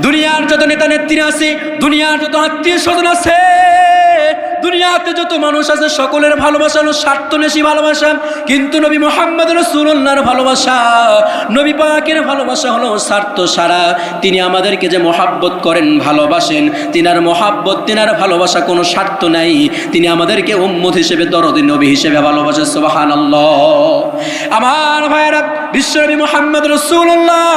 দুনিয়ার যত নেতা নেত্রী আছে, দুনিয়ার যত আত্মীয় স্বজন আছে, দুনিয়াতে যত মানুষ আছে, সকলের ভালোবাসা হলো স্বার্থনেশী ভালোবাসা। কিন্তু নবী মুহাম্মদ রাসূলুল্লাহর ভালোবাসা, নবী পাকের ভালোবাসা হলো স্বার্থ সারা। তিনি আমাদেরকে যে মহাব্বত করেন, ভালোবাসেন, তিনার মহাব্বত, তিনার ভালোবাসা কোনো স্বার্থ নাই। তিনি আমাদেরকে উম্মত হিসেবে, দরদি নবী হিসেবে ভালোবাসে। সুবহানাল্লাহ। আমার ভাইরা, বিশ্বনবী মুহাম্মদ রাসূলুল্লাহ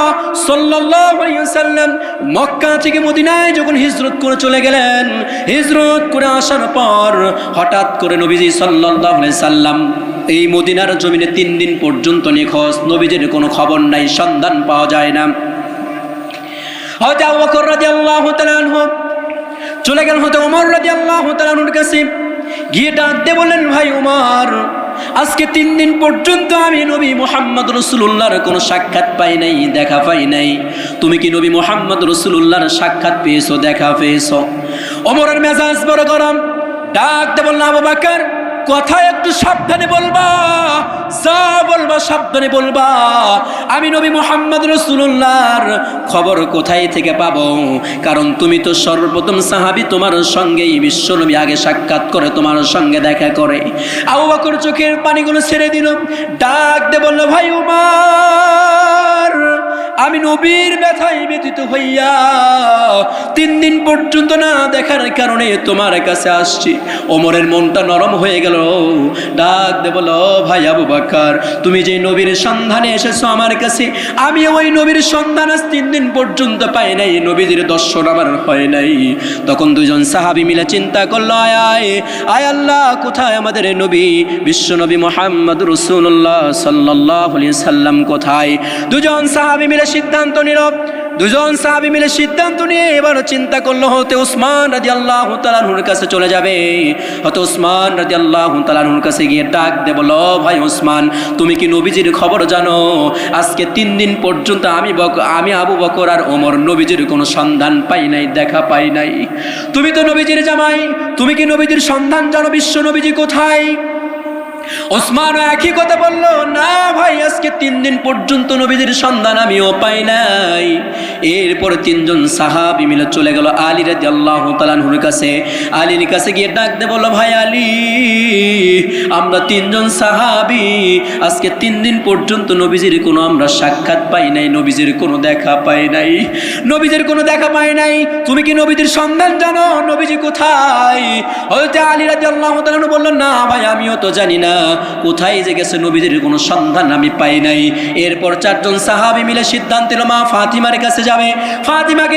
সাল্লাল্লাহু আলাইহি ওয়াসাল্লাম মক্কা থেকে মদিনায় যখন হিজরত করে চলে গেলেন, হিজরত করে আসার পর হঠাৎ করে নবীজি সাল্লাল্লাহু আলাইহি সাল্লাম এই মদিনার জমিনে 3 দিন পর্যন্ত নিখোঁজ। নবীজির কোনো খবর নাই, সন্ধান পাওয়া যায় না। হযরত আবু বকর রাদিয়াল্লাহু তাআলা আনহু চলে গেলেন হযরত ওমর রাদিয়াল্লাহু তাআলা আনহুর কাছে, গিয়ে ডাক দিয়ে বললেন, ভাই ওমর, আজকে 3 দিন পর্যন্ত আমি নবী মুহাম্মদ রাসূলুল্লাহর কোনো সাক্ষাৎ পাই নাই, দেখা পাই নাই। তুমি কি নবী মুহাম্মদ রাসূলুল্লাহর সাক্ষাৎ পেয়েছো, দেখা পেয়েছো? ওমরের মেজাজ বড় গরম, ডাক দিয়ে বললেন, আবু বকর, কথা একটু সাবধানে বলবা, যা বলবা সাবধানে বলবা। আমি নবী মুহাম্মদ রাসূলুল্লাহর খবর কোথায় থেকে পাবো? কারণ তুমি তো সর্বপ্রথম সাহাবী, তোমার সঙ্গেই বিশ্ব নবী আগে সাক্ষাৎ করে, তোমার সঙ্গে দেখা করে। আবু বকর চোখের পানিগুলো ছেড়ে দিল, ডাক দিয়ে বলল, ভাই উমর, আমি নবীর ব্যথায় ব্যথিত হইয়া 3 দিন পর্যন্ত না দেখার কারণে তোমার কাছে আসছি। ওমরের মনটা নরম হয়ে গেল, ডাক দে বলো, ভাই আবু বকর, তুমি যে নবীর সন্ধানে এসেছো আমার কাছে, আমি ওই নবীর সন্ধান আজ 3 দিন পর্যন্ত পাই নাই, নবীর দর্শন আমার হয় নাই। তখন দুজন সাহাবী মিলে চিন্তা করলো, আয় আল্লাহ, কোথায় আমাদের নবী, বিশ্ব নবী মুহাম্মদ রাসূলুল্লাহ সাল্লাল্লাহু আলাইহি সাল্লাম কোথায়? দুজন সাহাবী মিলে সিদ্ধান্ত নিল, দুজন সাহাবী মিলে সিদ্ধান্ত নিয়ে এবার চিন্তা করলো, হতে উসমান রাদিয়াল্লাহু তাআলা আনহুর কাছে চলে যাবে। হতে উসমান রাদিয়াল্লাহু তাআলা আনহুর কাছে গিয়ে ডাক দে বলো, ভাই উসমান, তুমি কি নবীজির খবর জানো? আজকে 3 দিন পর্যন্ত আমি আবু বকর আর ওমর নবীজির কোনো সন্ধান পাই নাই, দেখা পাই নাই। তুমি তো নবীজির জামাই, তুমি কি নবীজির সন্ধান জানো? বিশ্ব নবীজি কোথায়? ওসমান একই কথা বলল, না ভাই, আজকে 3 দিন পর্যন্ত নবীজির সন্ধান আমিও পাই নাই। এরপরে 3 জন সাহাবী মিলে চলে গেল আলী রাদিয়াল্লাহু তাআলা আনহুর কাছে। আলীর কাছে গিয়ে ডাক দে বলল, ভাই আলী, আমরা 3 জন সাহাবী আজকে 3 দিন পর্যন্ত নবীজির কোনো আমরা সাক্ষাৎ পাই নাই, নবীজির কোনো দেখা পাই নাই, নবীজির কোনো দেখা পাই নাই। তুমি কি নবীজির সন্ধান জানো? নবীজি কোথায়? হযরত আলী রাদিয়াল্লাহু তাআলা আনহু বলল, না ভাই, আমিও তো জানি না কোথায় যে গেছে, নবীদের কোনো সন্ধান আমি পাই নাই। এরপর 4 জন সাহাবী মিলে সিদ্ধান্ত নিল, মা ফাতিমার কাছে যাবে। ফাতিমাকে